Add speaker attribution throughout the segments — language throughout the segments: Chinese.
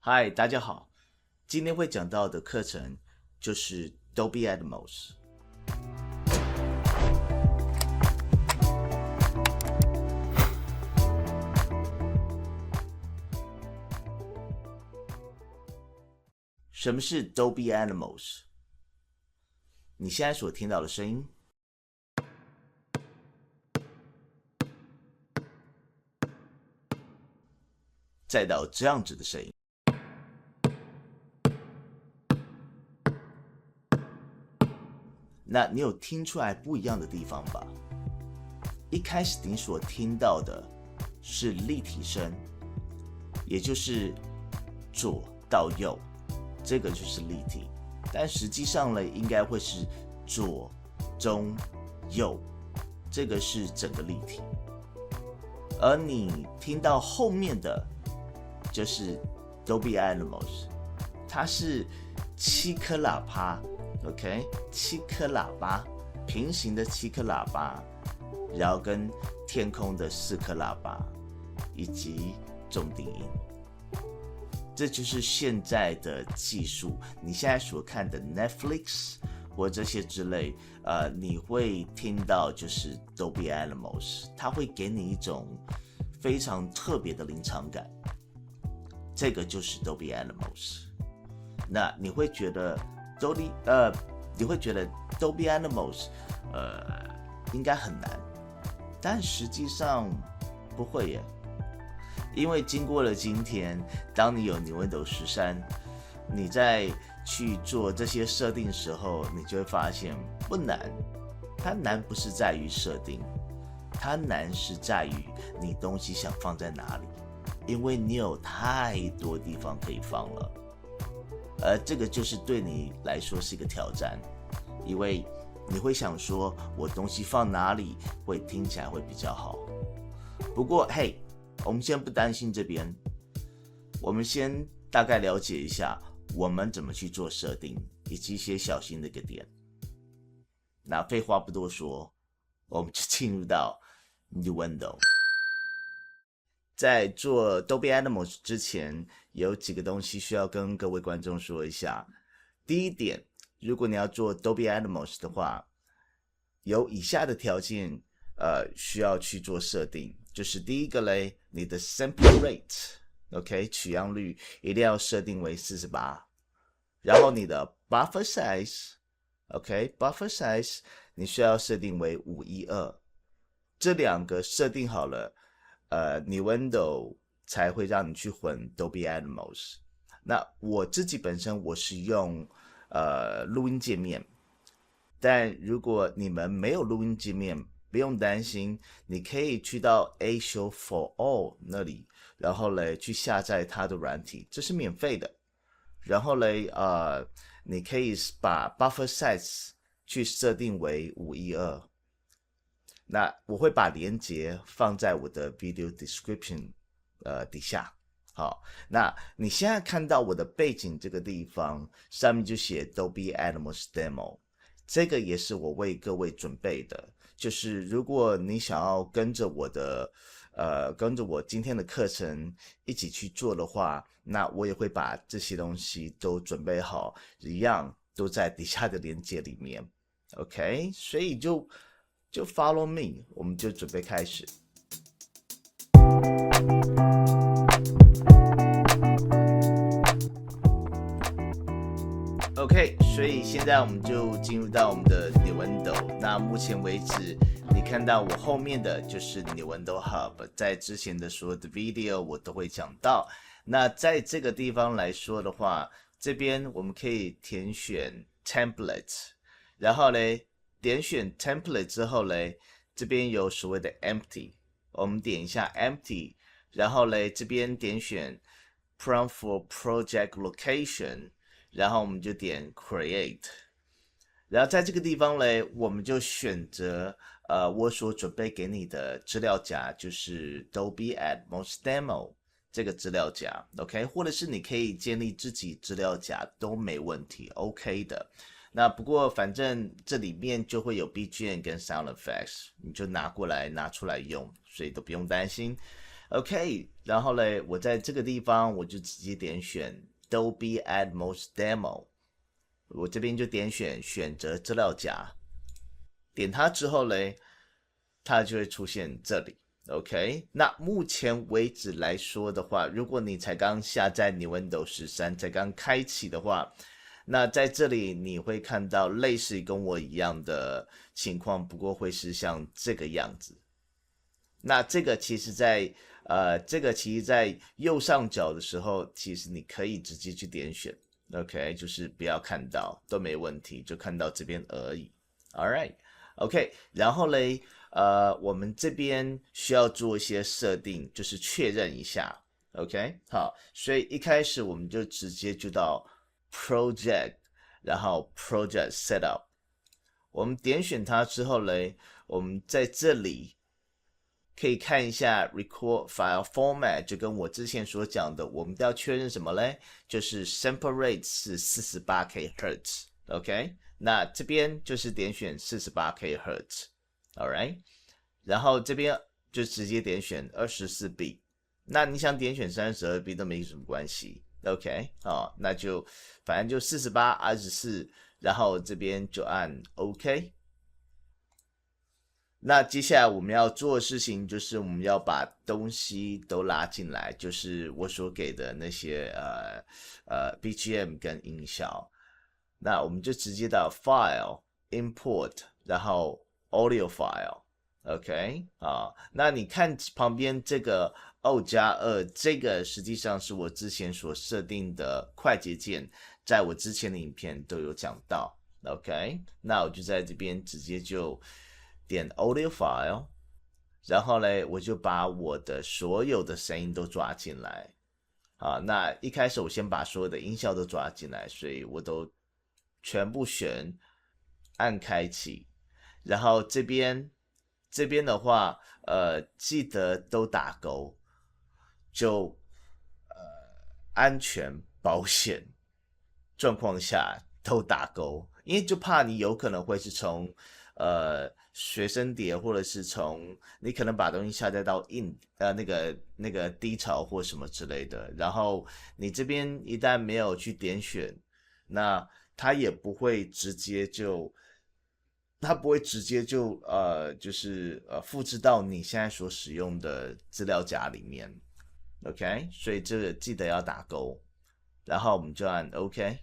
Speaker 1: 嗨，大家好，今天会讲到的课程就是 Dolby Atmos。什么是 Dolby Atmos？ 你现在所听到的声音，再到这样子的声音，那你有听出来不一样的地方吧？一开始你所听到的是立体声，也就是左到右，这个就是立体。但实际上呢，应该会是左、中、右，这个是整个立体。而你听到后面的，就是 Dolby Atmos， 它是7颗喇叭 ，OK， 7颗喇叭，平行的7颗喇叭，然后跟天空的4颗喇叭，以及重低音。这就是现在的技术，你现在所看的 Netflix 或这些之类，你会听到就是 Dolby Atmos， 它会给你一种非常特别的临场感。这个就是 Dolby Atmos。那你会觉得 Dolby Atmos 应该很难，但实际上不会耶。因为经过了今天，当你有 Windows 13，你在去做这些设定的时候，你就会发现不难。它难不是在于设定，它难是在于你东西想放在哪里，因为你有太多地方可以放了。而这个就是对你来说是一个挑战，因为你会想说，我东西放哪里会听起来会比较好。不过，嘿。我们先不担心这边，我们先大概了解一下我们怎么去做设定，以及一些小心的一个点。那废话不多说，我们就进入到 New Window。在做 Dolby Atmos 之前，有几个东西需要跟各位观众说一下。第一点，如果你要做 Dolby Atmos 的话，有以下的条件，需要去做设定。就是第一个嘞，你的 sample rate，OK， 取样率一定要设定为48，然后你的 buffer size，OK，buffer size 你需要设定为512，这两个设定好了，你 Windows 才会让你去混 Dolby Atmos。那我自己本身我是用录音界面，但如果你们没有录音界面，不用担心，你可以去到 Show for All 那里，然后嘞去下载它的软体，这是免费的。然后嘞，你可以把 buffer size 去设定为512。那我会把连结放在我的 video description 底下。好，那你现在看到我的背景这个地方，上面就写 Dolby Atmos Demo， 这个也是我为各位准备的。就是如果你想要跟着我今天的课程一起去做的话，那我也会把这些东西都准备好，一样都在底下的连结里面 ，OK？ 所以就 follow me， 我们就准备开始。OK， 所以现在我们就进入到我们的 New Window。那目前为止，你看到我后面的就是 New Window Hub， 在之前的所有的 video 我都会讲到。那在这个地方来说的话，这边我们可以填选 Template， 然后呢，点选 Template 之后呢，这边有所谓的 Empty， 我们点一下 Empty， 然后呢，这边点选 Prompt for Project Location。然后我们就点 Create， 然后在这个地方嘞，我们就选择我所准备给你的资料夹，就是 Dolby Atmos Demo 这个资料夹 ，OK， 或者是你可以建立自己资料夹都没问题 ，OK 的。那不过反正这里面就会有 BGM 跟 Sound Effects， 你就拿出来用，所以都不用担心。OK，然后嘞，我在这个地方我就直接点选 Dolby Atmos Demo，我这边就点选择资料夹，点它之后嘞，它就会出现这里。OK，那目前为止来说的话，如果你才刚下载你 Windows 13，才刚开启的话，那在这里你会看到类似跟我一样的情况，不过会是像这个样子。那这个其实在右上角的时候，其实你可以直接去点选 ，OK，就是不要看到都没问题，就看到这边而已。All right，OK，然后嘞，我们这边需要做一些设定，就是确认一下 ，OK，好，所以一开始我们就直接就到 Project，然后 Project Setup，我们点选它之后嘞，我们在这里可以看一下 Record File Format， 就跟我之前所讲的，我们都要确认什么嘞？就是 Sample Rate 是 48kHz，OK，那这边就是点选 48kHz，All right，然后这边就直接点选 24B， 那你想点选 32B 都没什么关系 ，OK， 那就反正就48、24，然后这边就按 OK。那接下来我们要做的事情就是我们要把东西都拉进来，就是我所给的那些BGM 跟音效。那我们就直接到 File Import， 然后 Audio File，OK，那你看旁边这个2+2，这个实际上是我之前所设定的快捷键，在我之前的影片都有讲到。OK， 那我就在这边直接就点 Audio File， 然后嘞，我就把我的所有的声音都抓进来。那一开始我先把所有的音效都抓进来，所以我都全部选，按开启，然后这边的话，记得都打勾，就安全保险状况下都打勾，因为就怕你有可能会是从随身碟，或者是从你可能把东西下载到那个低潮或什么之类的，然后你这边一旦没有去点选，那它也不会直接就。它不会直接就是复制到你现在所使用的资料夹里面 ，OK， 所以这个记得要打勾，然后我们就按 OK，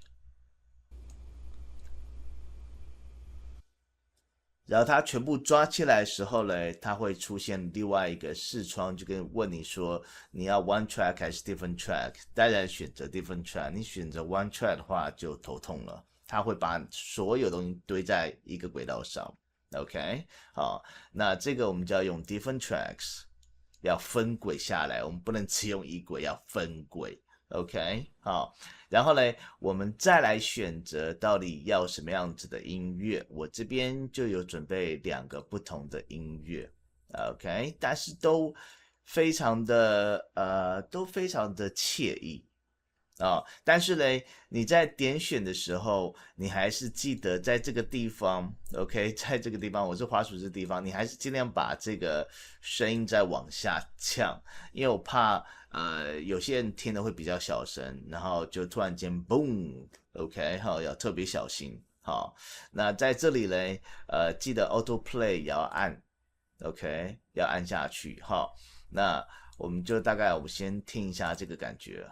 Speaker 1: 然后它全部抓起来的时候呢，它会出现另外一个视窗，就跟问你说你要 one track 还是 different track， 当然选择 different track， 你选择 one track 的话就头痛了。它会把所有东西堆在一个轨道上 ，OK， 好，那这个我们就要用 different tracks， 要分轨下来，我们不能只用一轨，要分轨 ，OK， 好，然后呢，我们再来选择到底要什么样子的音乐，我这边就有准备2个不同的音乐 ，OK， 但是都非常的惬意。但是呢，你在点选的时候，你还是记得在这个地方 ，OK， 在这个地方，我是滑鼠这地方，你还是尽量把这个声音再往下降，因为我怕有些人听的会比较小声，然后就突然间 boom，OK， 好，要特别小心。好，那在这里呢，记得 Auto Play 也要按 ，OK， 要按下去。好，那我们就大概我们先听一下这个感觉。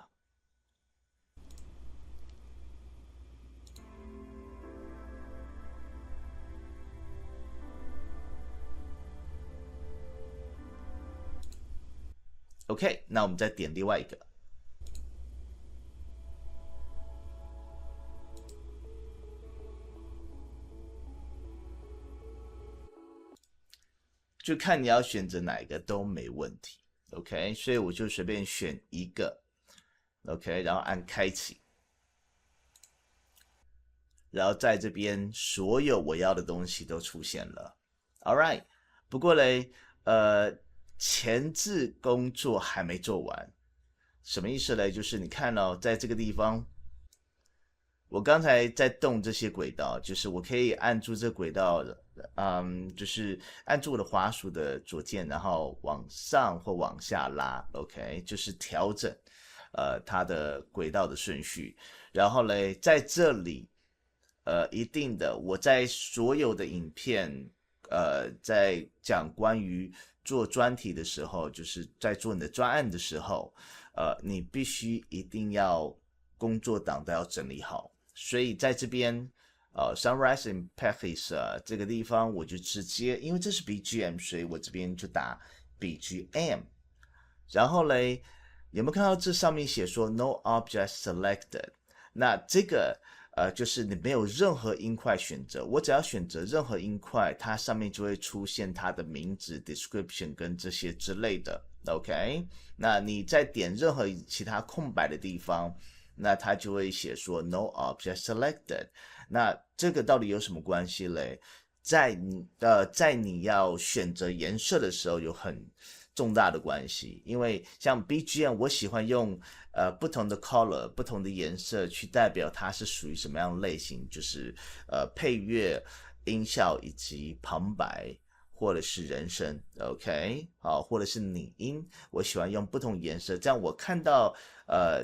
Speaker 1: OK， 那我们再点另外一个，就看你要选择哪一个都没问题。OK， 所以我就随便选一个 ，OK， 然后按开启，然后在这边所有我要的东西都出现了。All right， 不过嘞，前置工作还没做完，什么意思嘞？就是你看哦，在这个地方，我刚才在动这些轨道，就是我可以按住这轨道，就是按住我的滑鼠的左键，然后往上或往下拉，OK，就是调整它的轨道的顺序。然后嘞，在这里一定的，我在所有的影片在讲关于做专题的时候，就是在做你的专案的时候，你必须一定要工作档都要整理好。所以在这边Sunrise and Package 这个地方，我就直接因为这是 BGM，所以我这边就打 BGM。然后嘞，有没有看到这上面写说 No Object Selected？那这个就是你没有任何音块选择，我只要选择任何音块，它上面就会出现它的名字、description 跟这些之类的。OK，那你在点任何其他空白的地方，那它就会写说 No Object Selected。那这个到底有什么关系嘞？在你要选择颜色的时候有很重大的关系，因为像 BGM 我喜欢用不同的 color 不同的颜色去代表它是属于什么样的类型，就是配乐、音效以及旁白或者是人声 ，OK， 好，或者是拟音，我喜欢用不同颜色，这样我看到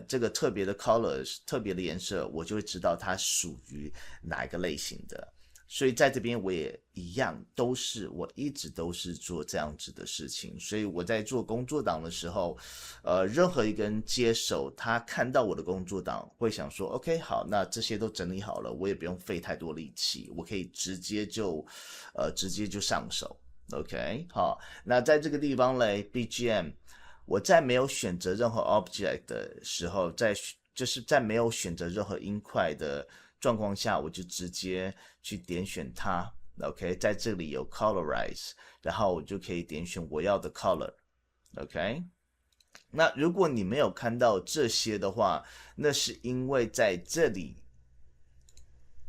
Speaker 1: 这个特别的 colors 特别的颜色，我就会知道它属于哪一个类型的。所以在这边我也一样，我一直都是做这样子的事情。所以我在做工作档的时候，任何一个人接手，他看到我的工作档，会想说 ，OK， 好，那这些都整理好了，我也不用费太多力气，我可以直接就上手。OK， 好，那在这个地方嘞 ，BGM， 我在没有选择任何 object 的时候，就是在没有选择任何音块的状况下，我就直接去点选它。OK， 在这里有 colorize， 然后我就可以点选我要的 color。OK， 那如果你没有看到这些的话，那是因为在这里，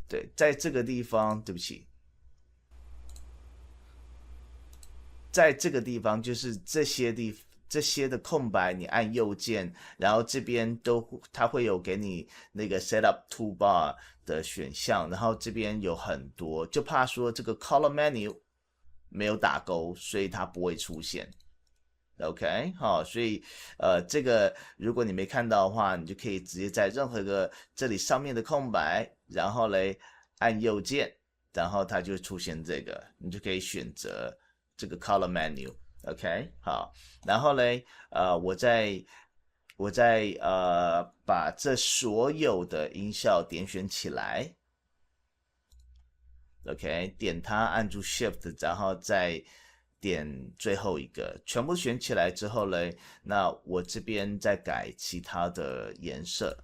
Speaker 1: 对，在这个地方，对不起。在这个地方，就是这些的空白，你按右键，然后这边它会有给你那个 Setup Toolbar 的选项，然后这边有很多，就怕说这个 Color Menu 没有打勾，所以它不会出现。OK， 好，所以这个如果你没看到的话，你就可以直接在任何一个这里上面的空白，然后嘞按右键，然后它就会出现这个，你就可以选择这个 Color Menu。OK， 好，然后嘞，我再把这所有的音效点选起来。OK， 点它，按住 Shift， 然后再点最后一个，全部选起来之后嘞，那我这边再改其他的颜色。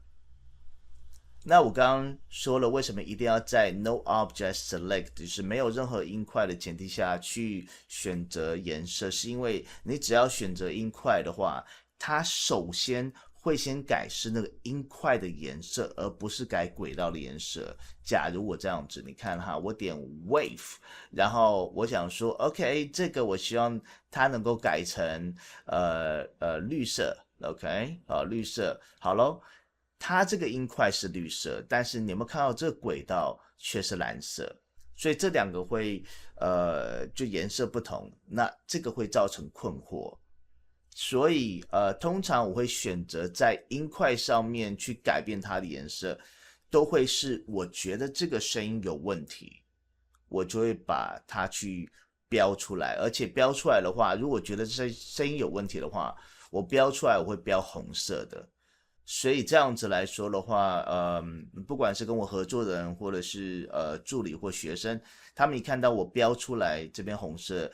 Speaker 1: 那我刚刚说了，为什么一定要在 No Object Select， 就是没有任何音块的前提下去选择颜色，是因为你只要选择音块的话，它首先会先改是那个音块的颜色，而不是改轨道的颜色。假如我这样子，你看哈，我点 Wave， 然后我想说 ，OK， 这个我希望它能够改成绿色 ，OK， 好，绿色，好咯。它这个音块是绿色，但是你有没有看到这个轨道却是蓝色？所以这两个会就颜色不同，那这个会造成困惑。所以通常我会选择在音块上面去改变它的颜色，都会是我觉得这个声音有问题，我就会把它去标出来。而且标出来的话，如果觉得这声音有问题的话，我标出来我会标红色的。所以这样子来说的话，不管是跟我合作的人，或者是助理或学生，他们一看到我标出来这边红色，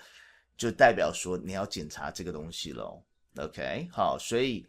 Speaker 1: 就代表说你要检查这个东西咯。OK， 好，所以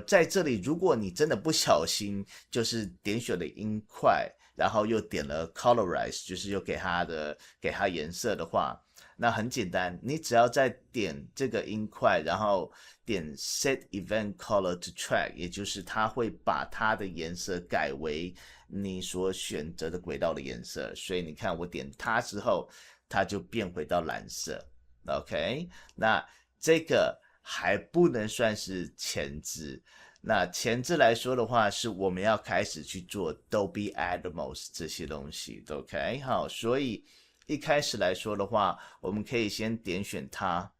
Speaker 1: 在这里，如果你真的不小心就是点选了音块，然后又点了 colorize， 就是又给它颜色的话，那很简单，你只要在点这个音块，然后点 Set Event Color to Track， 也就是它会把它的颜色改为你所选择的轨道的颜色。所以你看，我点它之后，它就变回到蓝色。OK， 那这个还不能算是前置。那前置来说的话，是我们要开始去做 Dolby Atmos 这些东西。OK， 好，所以一开始来说的话，我们可以先点选它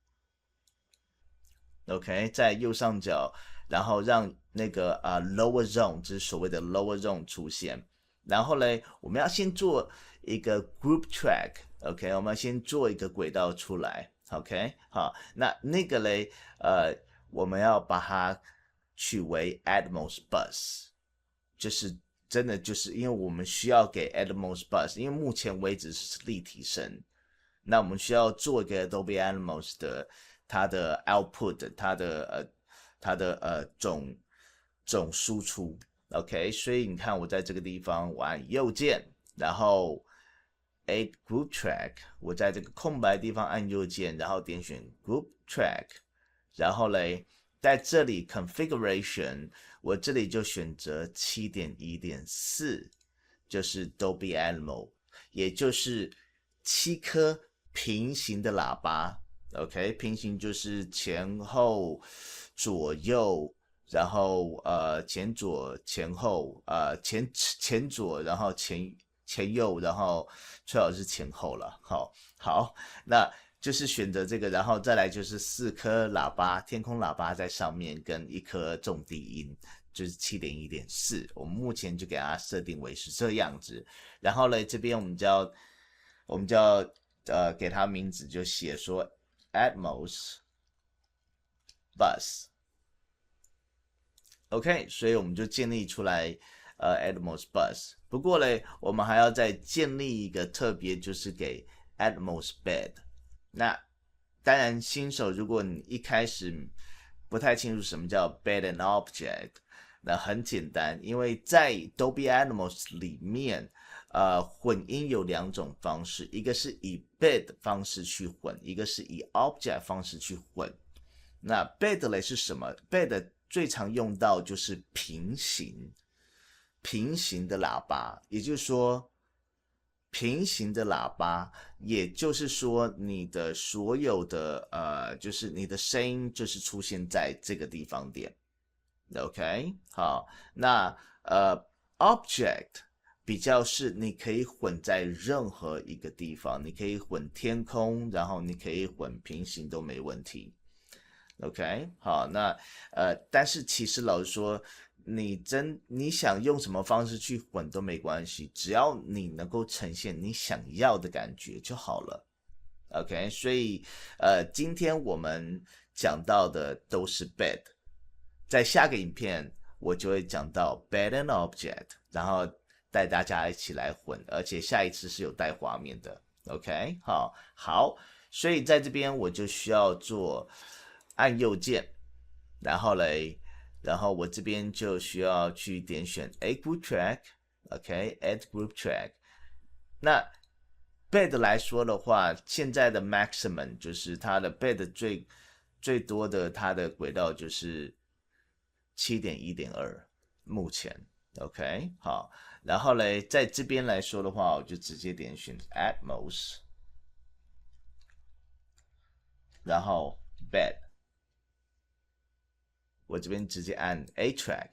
Speaker 1: ，OK， 在右上角，然后让那个lower zone， 就是所谓的 lower zone 出现。然后嘞，我们要先做一个 group track，OK， 我们要先做一个轨道出来 ，OK， 好，那个嘞，我们要把它取为 Atmos Bus， 就是真的就是因为我们需要给 Atmos Bus， 因为目前为止是立体声，那我们需要做一个 Dolby Atmos 的它的 output， 它的总输出。OK， 所以你看我在这个地方，我按右键，然后 Add Group Track， 我在这个空白地方按右键，然后点选 Group Track， 然后嘞，在这里 Configuration， 我这里就选择 7.1.4， 就是 Dolby Atmos， 也就是7颗平行的喇叭。OK， 平行就是前后左右。然后前左前后前左，然后前右，然后最好是前后了。好，那就是选择这个，然后再来就是4颗喇叭，天空喇叭在上面，跟1颗重低音，就是 7.1.4， 我们目前就给它设定为是这样子。然后呢，这边我们就要给它名字，就写说 Atmos Bus。OK， 所以我们就建立出来Atmos Bus。不过嘞，我们还要再建立一个特别，就是给 Atmos Bed。那当然，新手如果你一开始不太清楚什么叫 Bed and Object， 那很简单，因为在 Dolby Atmos 里面，混音有2种方式，一个是以 Bed 方式去混，一个是以 Object 方式去混。那 Bed 嘞是什么 ？Bed 最常用到就是平行的喇叭，也就是说，平行的喇叭，也就是说你的所有的就是你的声音就是出现在这个地方点 ，OK， 好，那object 比较是你可以混在任何一个地方，你可以混天空，然后你可以混平行都没问题。OK， 好，那但是其实老实说，你想用什么方式去混都没关系，只要你能够呈现你想要的感觉就好了。OK， 所以今天我们讲到的都是 bed， 在下个影片我就会讲到 bed and object， 然后带大家一起来混，而且下一次是有带画面的。OK， 好，所以在这边我就需要做。按右键，然后我这边就需要去点选 Add Group Track，OK，Add Group Track。那 Bed 来说的话，现在的 Maximum 就是它的 Bed 最多的它的轨道就是 7.1.2， 目前 OK 好，然后嘞，在这边来说的话，我就直接点选 Atmos， 然后 Bed。我这边直接按 A track，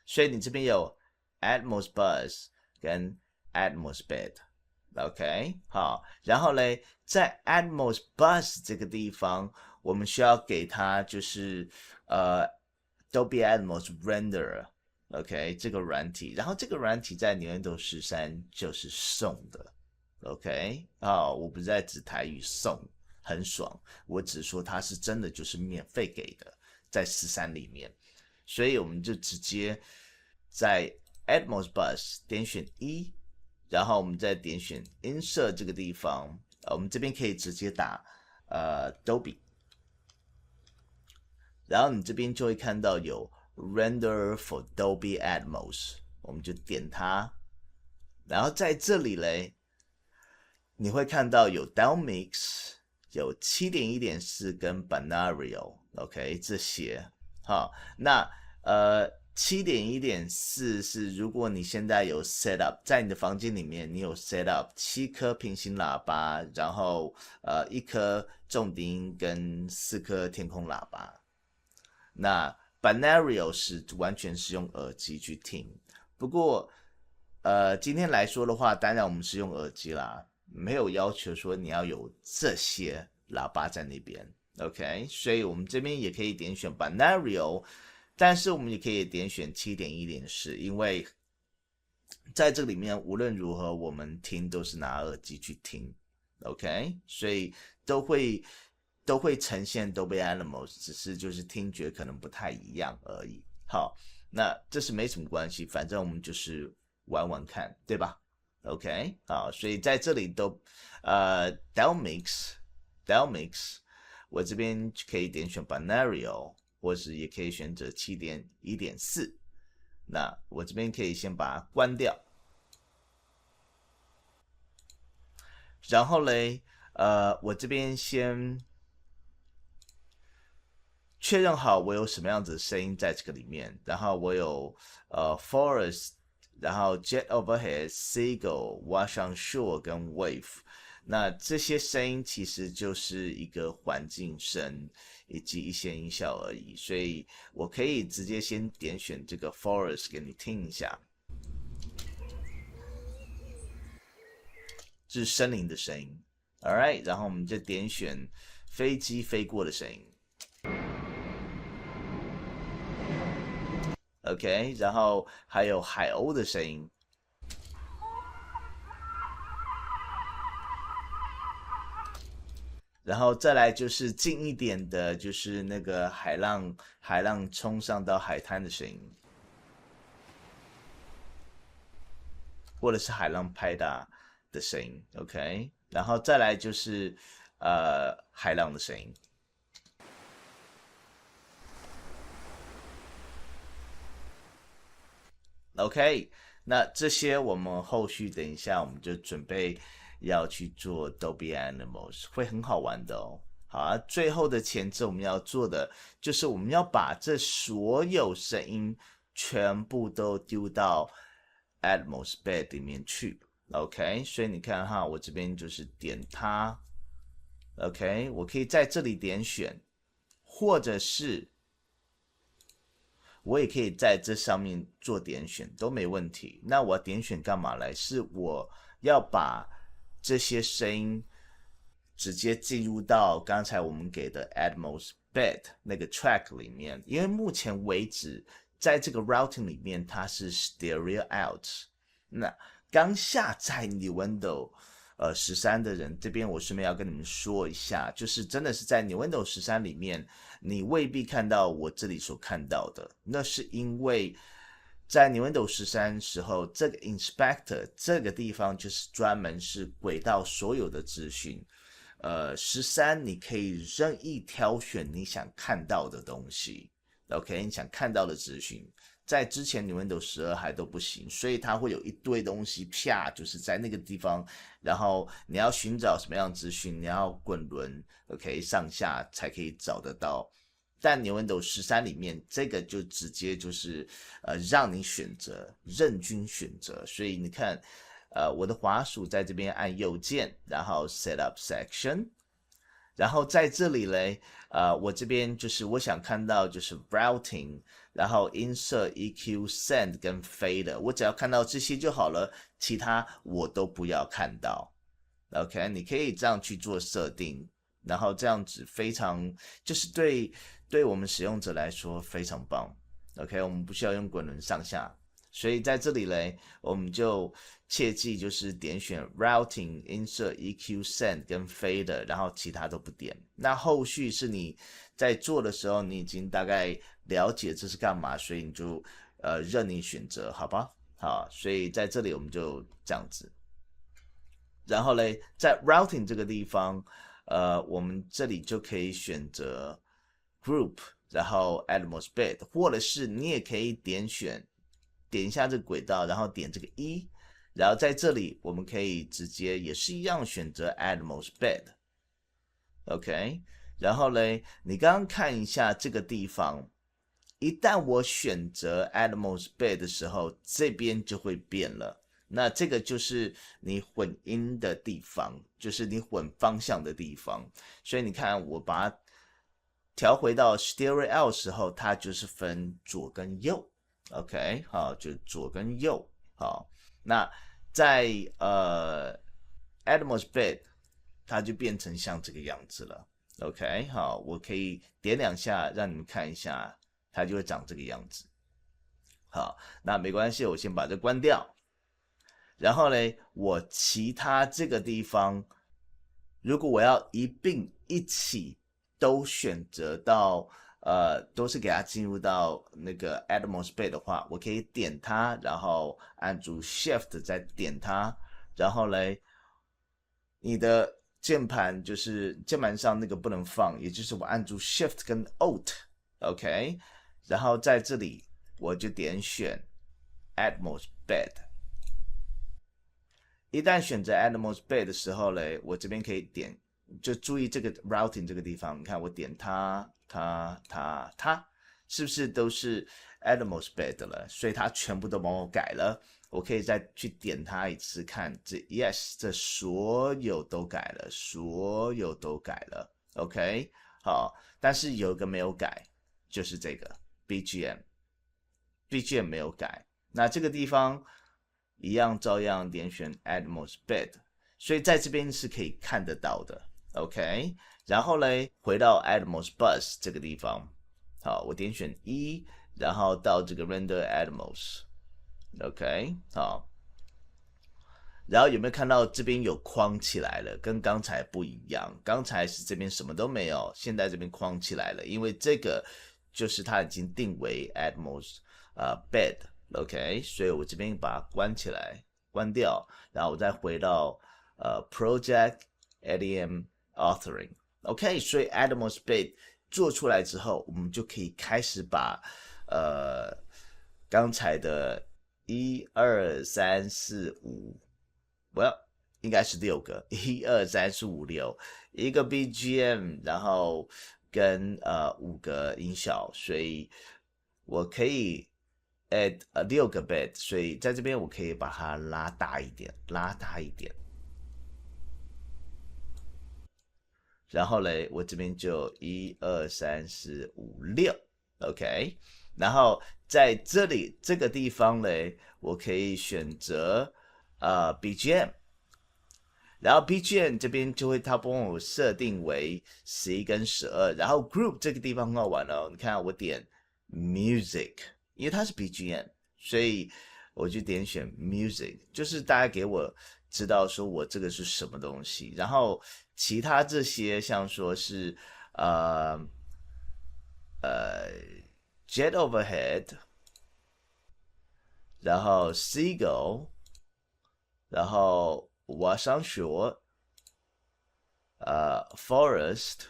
Speaker 1: 所以你这边有 Atmos Bus 跟 Atmos Bed，OK， 好，然后嘞，在 Atmos Bus 这个地方，我们需要给它就是Dolby Atmos Render，OK， 这个软体，然后这个软体在Nintendo 13就是送的 ，OK， 我不是在指台语送，很爽，我只说它是真的就是免费给的。在13里面，所以我们就直接在 Atmos Bus 点选1，然后我们再点选 Insert 这个地方，我们这边可以直接打Dolby， 然后你这边就会看到有 Render for Dolby Atmos， 我们就点它，然后在这里嘞，你会看到有 Down Mix， 有 7.1.4 跟 Binario。OK， 这些好，那7.1.4 是如果你现在有 set up， 在你的房间里面你有 set up 7颗平行喇叭，然后1颗重低音跟4颗天空喇叭。那 Binario 是完全是用耳机去听，不过今天来说的话，当然我们是用耳机啦。没有要求说你要有这些喇叭在那边 ，OK， 所以我们这边也可以点选 Binario， 但是我们也可以点选 7.1.4， 因为在这里面无论如何我们听都是拿耳机去听 ，OK， 所以都会呈现 Dolby Atmos， 只是就是听觉可能不太一样而已。好，那这是没什么关系，反正我们就是玩玩看，对吧？ OK， 好，所以在这里都Delmix， 我这边可以点选 Binario， 或是也可以选择 7.1.4。那我这边可以先把它关掉，然后嘞，我这边先确认好我有什么样子的声音在这个里面，然后我有Forest， 然后 Jet Overhead、Seagull、Wash on Shore 跟 Wave， 那这些声音其实就是一个环境声以及一些音效而已，所以我可以直接先点选这个 Forest 给你听一下，这是森林的声音 ，Alright， 然后我们就点选飞机飞过的声音。OK， 然后还有海鸥的声音，然后再来就是近一点的，就是那个海浪冲上到海滩的声音，或者是海浪拍打的声音。OK， 然后再来就是海浪的声音。OK， 那这些我们后续等一下我们就准备要去做 Dolby Atmos， 会很好玩的哦。好啊，最后的前置我们要做的就是我们要把这所有声音全部都丢到 Atmos Bed 里面去。OK， 所以你看哈，我这边就是点它。OK， 我可以在这里点选，或者是我也可以在这上面做点选，都没问题。那我点选干嘛来？是我要把这些声音直接进入到刚才我们给的 Atmos Bed 那个 track 里面，因为目前为止在这个 routing 里面它是 Stereo Out。那刚下载你 Windows 13的人，这边我顺便要跟你们说一下，就是真的是在你 Windows 13里面，你未必看到我这里所看到的，那是因为在你 Windows 13时候，这个 Inspector 这个地方就是专门是轨道所有的资讯。13你可以任意挑选你想看到的东西 ，OK， 你想看到的资讯。在之前你 Windows 12还都不行，所以它会有一堆东西，啪，就是在那个地方，然后你要寻找什么样的资讯，你要滚轮 ，OK， 上下才可以找得到。但你 Windows 13里面这个就直接就是让你选择，任君选择，所以你看，我的滑鼠在这边按右键，然后 Set Up Section。然后在这里嘞，我这边就是我想看到就是 routing， 然后 insert EQ send 跟 fader， 我只要看到这些就好了，其他我都不要看到。OK， 你可以这样去做设定，然后这样子非常就是对我们使用者来说非常棒。OK， 我们不需要用滚轮上下。所以在这里嘞，我们就切记就是点选 Routing、Insert、EQ、Send 跟 Fader， 然后其他都不点。那后续是你在做的时候，你已经大概了解这是干嘛，所以你就任你选择，好吧？好，所以在这里我们就这样子。然后嘞，在 Routing 这个地方，我们这里就可以选择 Group， 然后 Atmos Bed， 或者是你也可以点一下这个轨道，然后点这个1，然后在这里我们可以直接也是一样选择 Atmos Bed，OK， 然后嘞，你刚刚看一下这个地方，一旦我选择 Atmos Bed 的时候，这边就会变了。那这个就是你混音的地方，就是你混方向的地方。所以你看，我把它调回到 Stereo Out 时候，它就是分左跟右。OK， 好，就左跟右。好，那在 Atmos-bed 它就变成像这个样子了。OK， 好，我可以点2下让你们看一下，它就会长这个样子。好，那没关系，我先把这关掉。然后呢，我其他这个地方，如果我要一并一起都选择到，都是给它进入到那个 Atmos-bed 的话，我可以点它，然后按住 Shift 再点它，然后嘞，你的键盘就是键盘上那个不能放，也就是我按住 Shift 跟 Alt，OK，然后在这里我就点选 Atmos-bed。一旦选择 Atmos-bed 的时候嘞，我这边可以点，就注意这个 routing 这个地方，你看我点它，是不是都是 Atmos-bed 的了？所以它全部都帮我改了。我可以再去点它一次，看这 yes， 这所有都改了，所有都改了。OK， 好，但是有一个没有改，就是这个 BGM 没有改。那这个地方一样照样点选 Atmos-bed， 所以在这边是可以看得到的。OK， 然后嘞，回到 Atmos-bus 这个地方，好，我点选1，然后到这个 Render Atmos。OK， 好，然后有没有看到这边有框起来了？跟刚才不一样，刚才是这边什么都没有，现在这边框起来了，因为这个就是它已经定为 Atmos-bed。OK， 所以我这边把它关起来，关掉，然后我再回到Project ADM Authoring。OK， 所以 Atmos-bed 做出来之后，我们就可以开始把刚才的1、2、3、4、5，应该是6个，1、2、3、4、5、6，一个 BGM， 然后跟5个音效，所以我可以 add 6个 bed， 所以在这边我可以把它拉大一点，然后嘞，我这边就1、2、3、4、5、6，OK， 然后在这里这个地方嘞，我可以选择BGM， 然后 BGM 这边就会它帮我设定为11跟12，然后 Group 这个地方很好玩哦，你看我点 Music， 因为它是 BGM， 所以我就点选 Music， 就是大家给我知道说我这个是什么东西，然后其他这些像说是Jet Overhead， 然后 Seagull， 然后 Wash on Shore， Forest，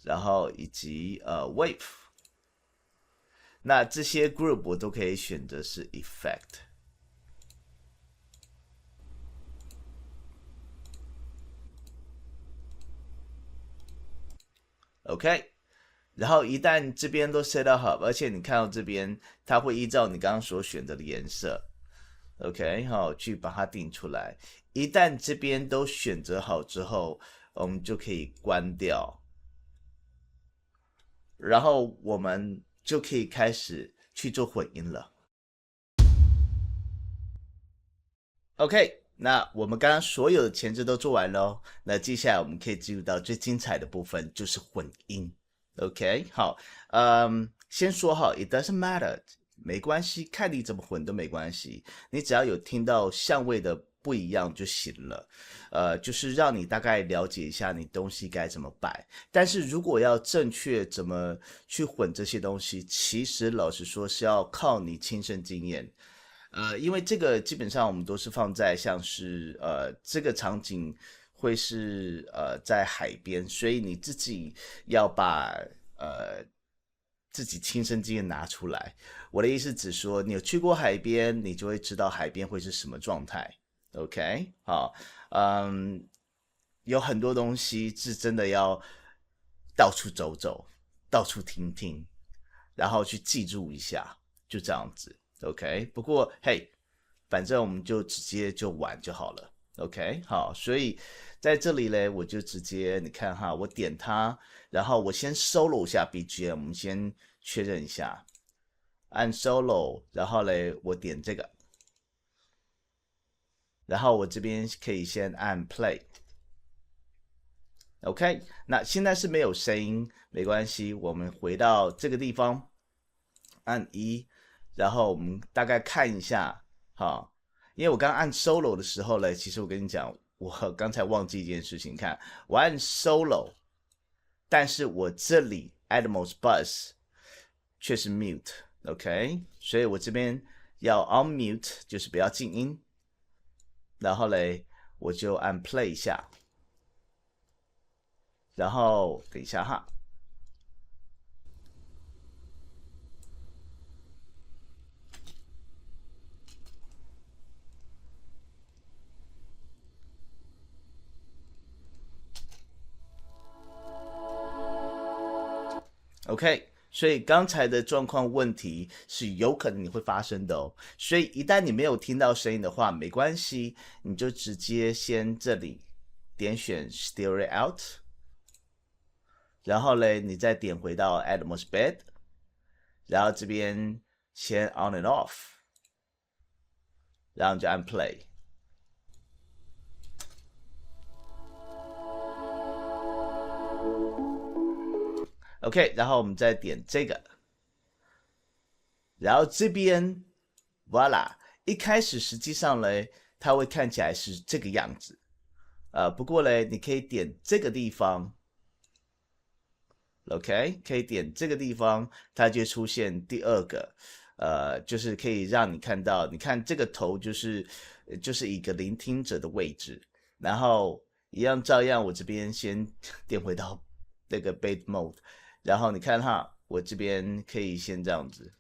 Speaker 1: 然后以及Wave， 那这些 group 我都可以选择是 Effect。OK， 然后一旦这边都 set up 好，而且你看到这边，它会依照你刚刚所选择的颜色 ，OK， 好，去把它定出来。一旦这边都选择好之后，我们就可以关掉，然后我们就可以开始去做混音了。OK， 那我们刚刚所有的前置都做完咯，那接下来我们可以进入到最精彩的部分，就是混音。OK， 好，先说好 ，It doesn't matter， 没关系，看你怎么混都没关系，你只要有听到相位的不一样就行了。就是让你大概了解一下你东西该怎么摆。但是如果要正确怎么去混这些东西，其实老实说是要靠你亲身经验。因为这个基本上我们都是放在像是这个场景会是在海边，所以你自己要把自己亲身经验拿出来。我的意思只说你有去过海边，你就会知道海边会是什么状态。OK， 好，有很多东西是真的要到处走走，到处听听，然后去记住一下，就这样子。OK， 不过嘿，反正我们就直接就玩就好了。OK， 好，所以在这里呢，我就直接你看哈，我点它，然后我先 solo 一下 BGM， 我们先确认一下，按 solo， 然后嘞，我点这个，然后我这边可以先按 play。OK， 那现在是没有声音，没关系，我们回到这个地方，按1，然后我们大概看一下，好，因为我刚按 solo 的时候呢，其实我跟你讲，我刚才忘记一件事情，看我按 solo， 但是我这里 Atmos Bus 却是 mute，OK， 所以我这边要 unmute， 就是不要静音，然后嘞，我就按 play 一下。然后等一下哈，OK， 所以刚才的状况问题是有可能你会发生的哦。所以一旦你没有听到声音的话，没关系，你就直接先这里点选 Stereo Out， 然后嘞，你再点回到 Atmos Bed， 然后这边先 On and Off， 然后你就按 Play。OK， 然后我们再点这个，然后这边 Voila， 一开始实际上嘞，它会看起来是这个样子，不过嘞，你可以点这个地方 ，OK， 可以点这个地方，它就出现第二个，就是可以让你看到，你看这个头就是一个聆听者的位置，然后一样照样，我这边先点回到那个 Bed Mode， 然后你看哈，我这边可以先这样子。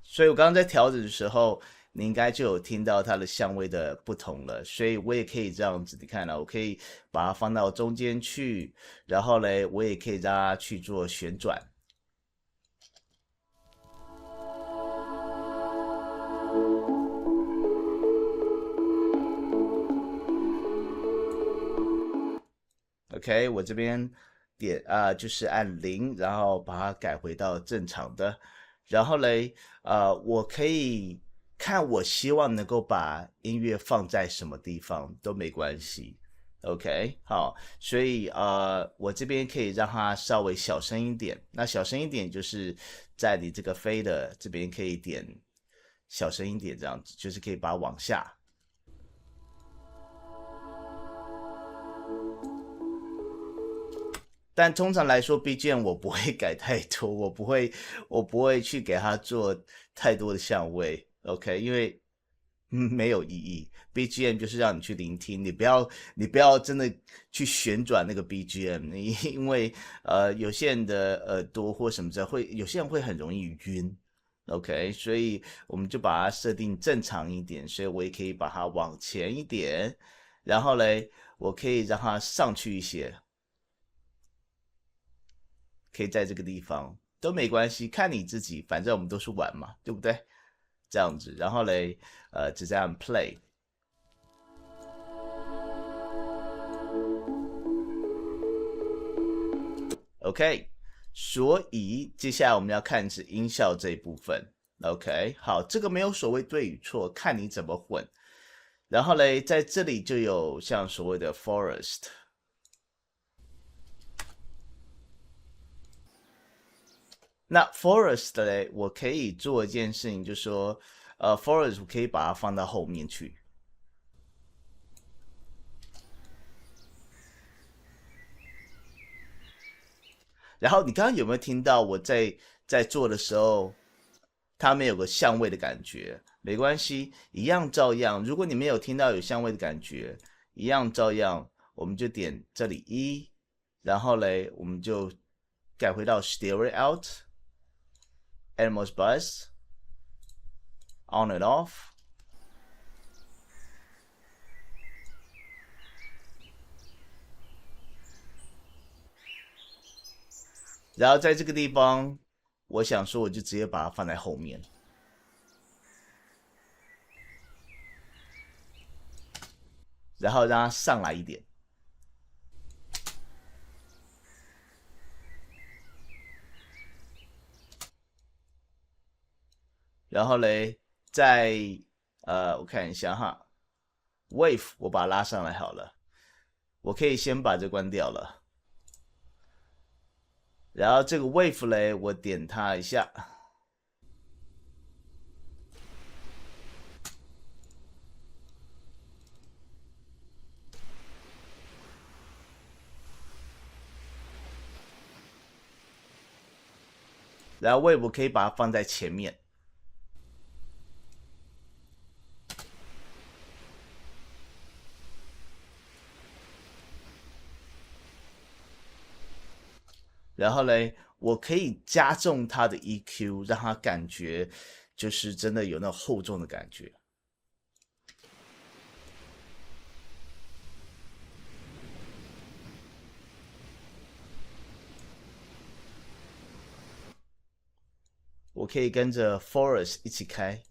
Speaker 1: 所以我刚刚在调整的时候，你应该就有听到它的相位的不同了。所以我也可以这样子，你看了，我可以把它放到中间去，然后嘞，我也可以让它去做旋转。OK， 我这边点就是按0，然后把它改回到正常的。然后嘞，我可以看我希望能够把音乐放在什么地方都没关系。OK， 好，所以我这边可以让它稍微小声一点。那小声一点就是在你这个飞的这边可以点小声一点，这样子就是可以把它往下。但通常来说，BGM 我不会改太多，我不会去给它做太多的相位，OK，因为没有意义。BGM 就是让你去聆听，你不要真的去旋转那个 BGM， 因为有些人的耳朵或什么的有些人会很容易晕，OK，所以我们就把它设定正常一点，所以我也可以把它往前一点，然后嘞，我可以让它上去一些。可以在这个地方都没关系，看你自己，反正我们都是玩嘛，对不对？这样子，然后嘞，直接按 play。OK， 所以接下来我们要看是音效这一部分。OK， 好，这个没有所谓对与错，看你怎么混。然后嘞，在这里就有像所谓的 forest。那 forest 嘞，我可以做一件事情，就是说，forest 我可以把它放到后面去。然后你刚刚有没有听到我在做的时候，它没有个相位的感觉？没关系，一样照样。如果你没有听到有相位的感觉，一样照样，我们就点这里1，然后嘞，我们就改回到 Stereo Out、Atmos Bus、On and Off。然后在这个地方，我想说，我就直接把它放在后面，然后让它上来一点。然后嘞，在我看一下哈，Wave 我把它拉上来好了，我可以先把这关掉了。然后这个 Wave 嘞，我点它一下。然后 Wave 可以把它放在前面。然后嘞，我可以加重它的 EQ，让它感觉就是真的有那种厚重的感觉。我可以跟着 Forest 一起开。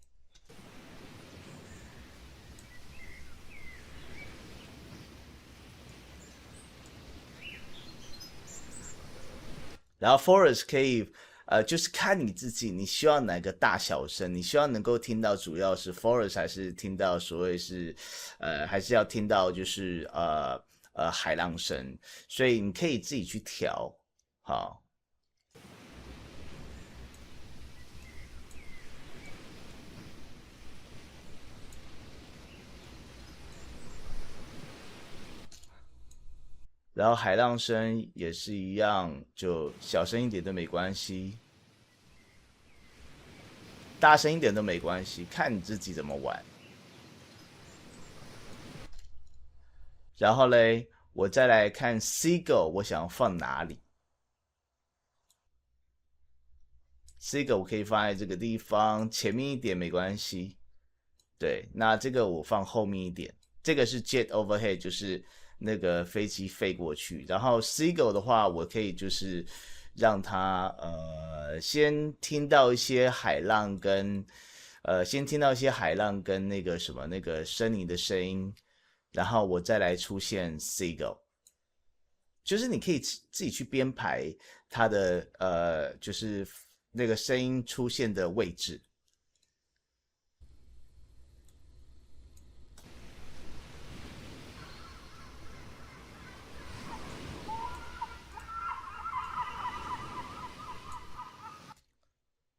Speaker 1: 然后 Forest 可以，就是看你自己，你需要哪个大小声，你希望能够听到主要是 Forest 还是听到所谓是，还是要听到就是海浪声，所以你可以自己去调，好。然后海浪声也是一样，就小声一点都没关系，大声一点都没关系，看你自己怎么玩。然后嘞，我再来看 Seagull，我想要放哪里？Seagull 我可以放在这个地方，前面一点没关系。对，那这个我放后面一点。这个是 Jet Overhead，就是那个飞机飞过去。然后 Seagull 的话，我可以就是让它先听到一些海浪跟先听到一些海浪跟那个什么那个森林的声音，然后我再来出现 Seagull。就是你可以自己去编排它的就是那个声音出现的位置。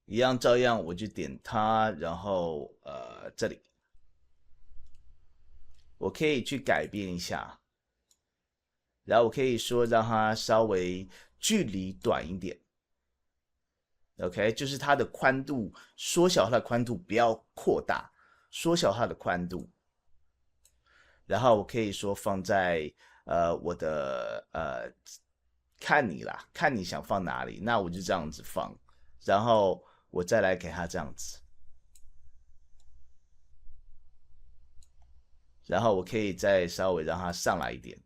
Speaker 1: 一样照样我就点它，然后这里我可以去改变一下，然后我可以说让它稍微距离短一点，OK，就是它的宽度缩小它的宽度，不要扩大，缩小它的宽度，然后我可以说放在我的看你啦，看你想放哪里，那我就这样子放，然后我再来给它这样子。然后我可以再稍微让它上来一点。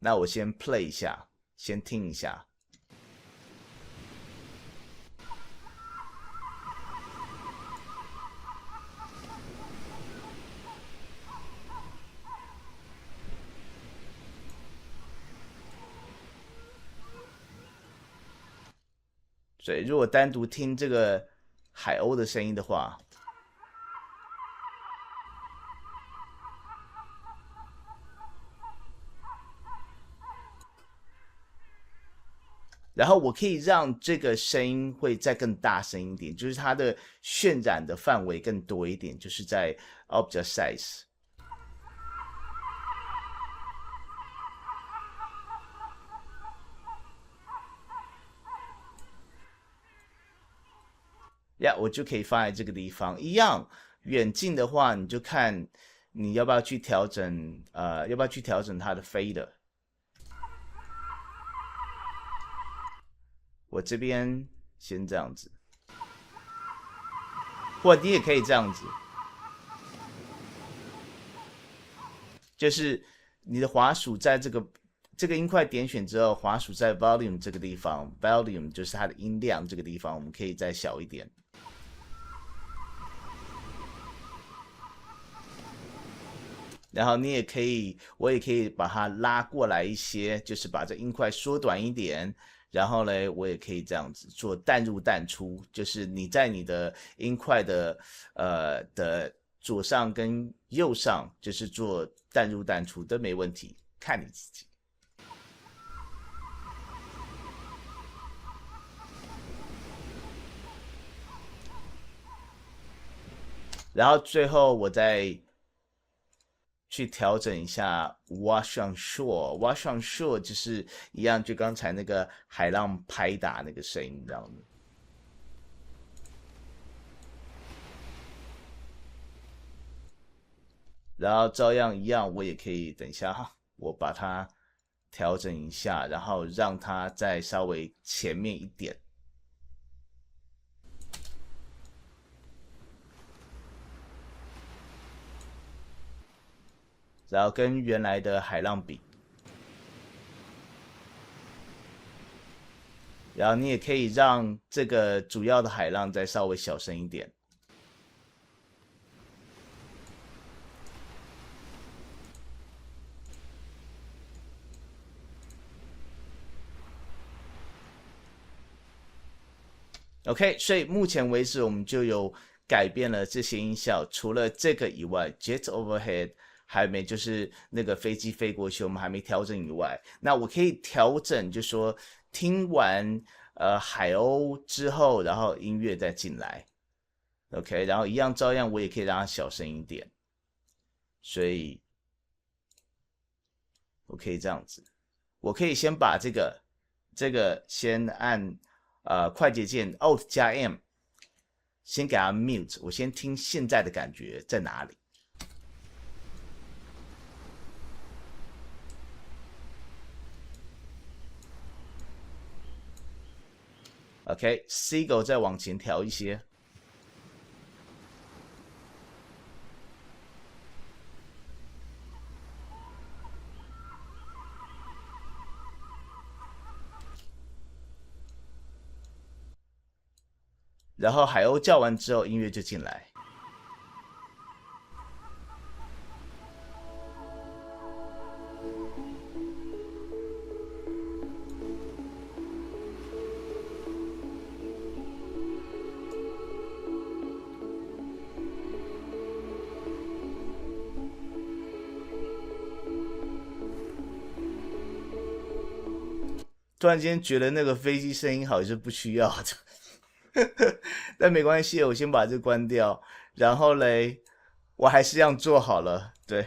Speaker 1: 那我先 play 一下，先听一下。所以如果单独听这个海鸥的声音的话，然后我可以让这个声音会再更大声一点，就是它的渲染的范围更多一点，就是在 object size。呀，我就可以放在这个地方。一样，远近的话，你就看你要不要去调整，要不要去调整它的 fader。我这边先这样子，或你也可以这样子，就是你的滑鼠在这个音块点选之后，滑鼠在 volume 这个地方，volume 就是它的音量这个地方，我们可以再小一点。然后你也可以，我也可以把它拉过来一些，就是把这音块缩短一点，然后嘞，我也可以这样子做淡入淡出，就是你在你的音块的左上跟右上，就是做淡入淡出都没问题，看你自己。然后最后我再去调整一下 wash on shore，wash on shore 就是一样，就刚才那个海浪拍打那个声音，这样子。然后照样一样，我也可以等一下哈，我把它调整一下，然后让它再稍微前面一点。然后跟原来的海浪比，然后你也可以让这个主要的海浪再稍微小声一点。OK，所以目前为止我们就有改变了这些音效，除了这个以外，Jet Overhead 还没就是那个飞机飞过去，我们还没调整以外，那我可以调整，就说听完海鸥之后，然后音乐再进来，OK，然后一样照样我也可以让它小声一点，所以我可以这样子，我可以先把这个先按快捷键 Alt 加 M。先给它 mute，我先听现在的感觉在哪里。OK，Seagull 再往前调一些，然后海鸥叫完之后，音乐就进来。突然间觉得那个飞机声音好像是不需要的，但没关系，我先把这关掉。然后嘞，我还是这样做好了，对。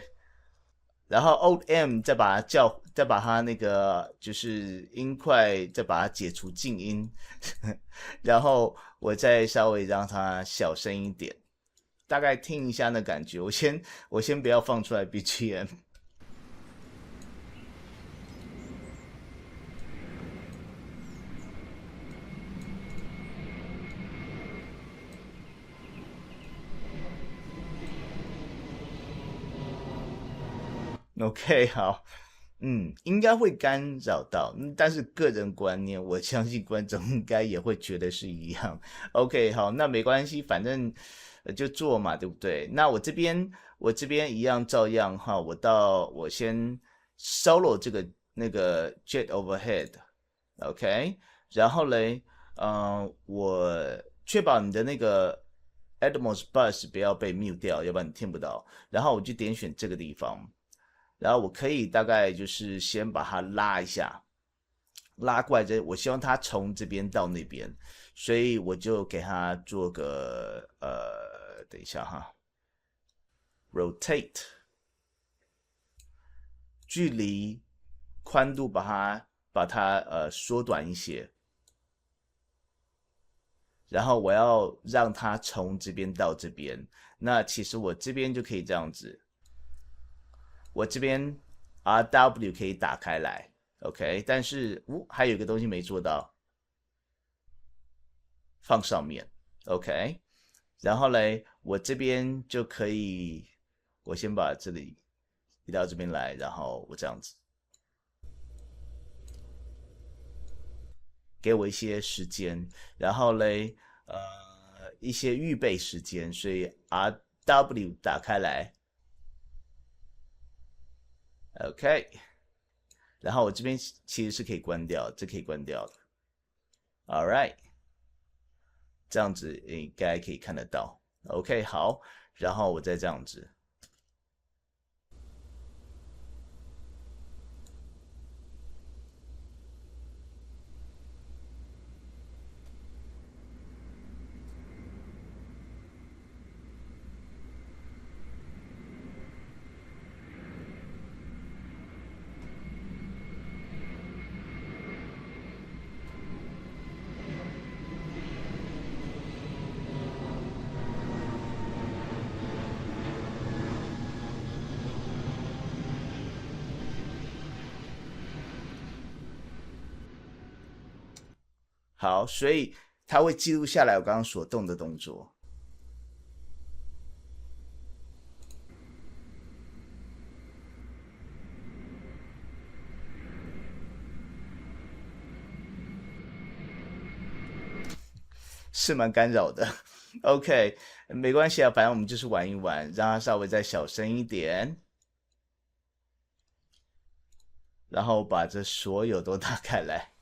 Speaker 1: 然后 Alt M 再把它那个就是音块再把它解除静音，然后我再稍微让它小声一点，大概听一下那感觉。我先不要放出来 BGM。OK，好，应该会干扰到，但是个人观念，我相信观众应该也会觉得是一样。OK，好，那没关系，反正就做嘛，对不对？那我这边一样照样哈，我先 solo 这个那个 jet overhead，OK，然后嘞，我确保你的那个 Atmos bus 不要被 mute 掉，要不然你听不到。然后我就点选这个地方。然后我可以大概就是先把它拉一下，拉过来这，我希望它从这边到那边，所以我就给它做个等一下哈，rotate，距离宽度把它缩短一些，然后我要让它从这边到这边，那其实我这边就可以这样子。我这边 RW 可以打开来，OK，但是还有一个东西没做到，放上面，OK，然后嘞，我这边就可以，我先把这里移到这边来，然后我这样子，给我一些时间，然后嘞，一些预备时间，所以 RW 打开来，OK。然后我这边其实是可以关掉，这可以关掉的。All right， 这样子应该可以看得到。OK， 好，然后我再这样子。好，所以它会记录下来我刚刚所动的动作。是蛮干扰的，OK， 没关系啊，反正我们就是玩一玩，让它稍微再小声一点，然后把这所有都打开来。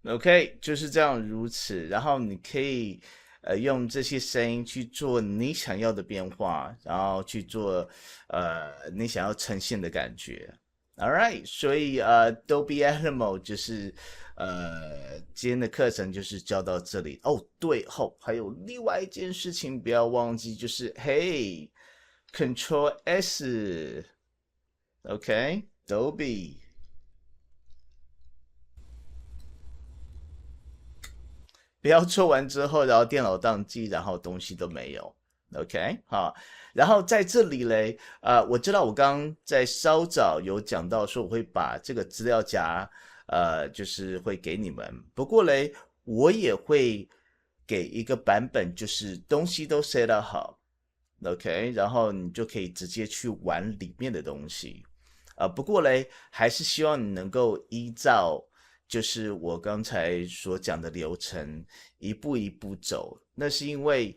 Speaker 1: OK， 就是这样如此。然后你可以用这些声音去做你想要的变化，然后去做你想要呈现的感觉。All right， 所以Dolby Atmos 就是今天的课程就是教到这里。哦，对后还有另外一件事情不要忘记，就是嘿 Control S，OK， Dolby。不要做完之后，然后电脑宕机，然后东西都没有。OK， 好，然后在这里嘞，我知道我刚刚在稍早有讲到说我会把这个资料夹，就是会给你们。不过嘞，我也会给一个版本，就是东西都 set 好，OK， 然后你就可以直接去玩里面的东西。不过嘞，还是希望你能够依照。就是我刚才所讲的流程，一步一步走。那是因为，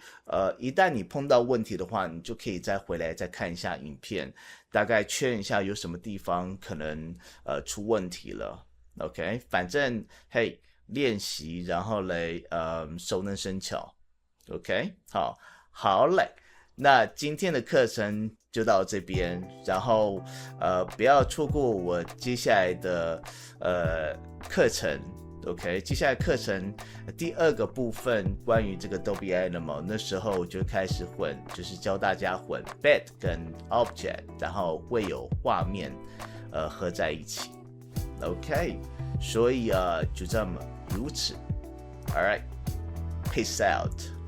Speaker 1: 一旦你碰到问题的话，你就可以再回来再看一下影片，大概确认一下有什么地方可能出问题了。OK， 反正嘿练习，然后嘞熟能生巧。OK， 好嘞。那今天的课程就到这边，然后不要错过我接下来的课程 ，OK， 接下来课程第二个部分关于这个 Dolby Atmos， 那时候我就开始混，就是教大家混 bed 跟 object， 然后会有画面合在一起 ，OK， 所以就这么如此 ，All right，peace out。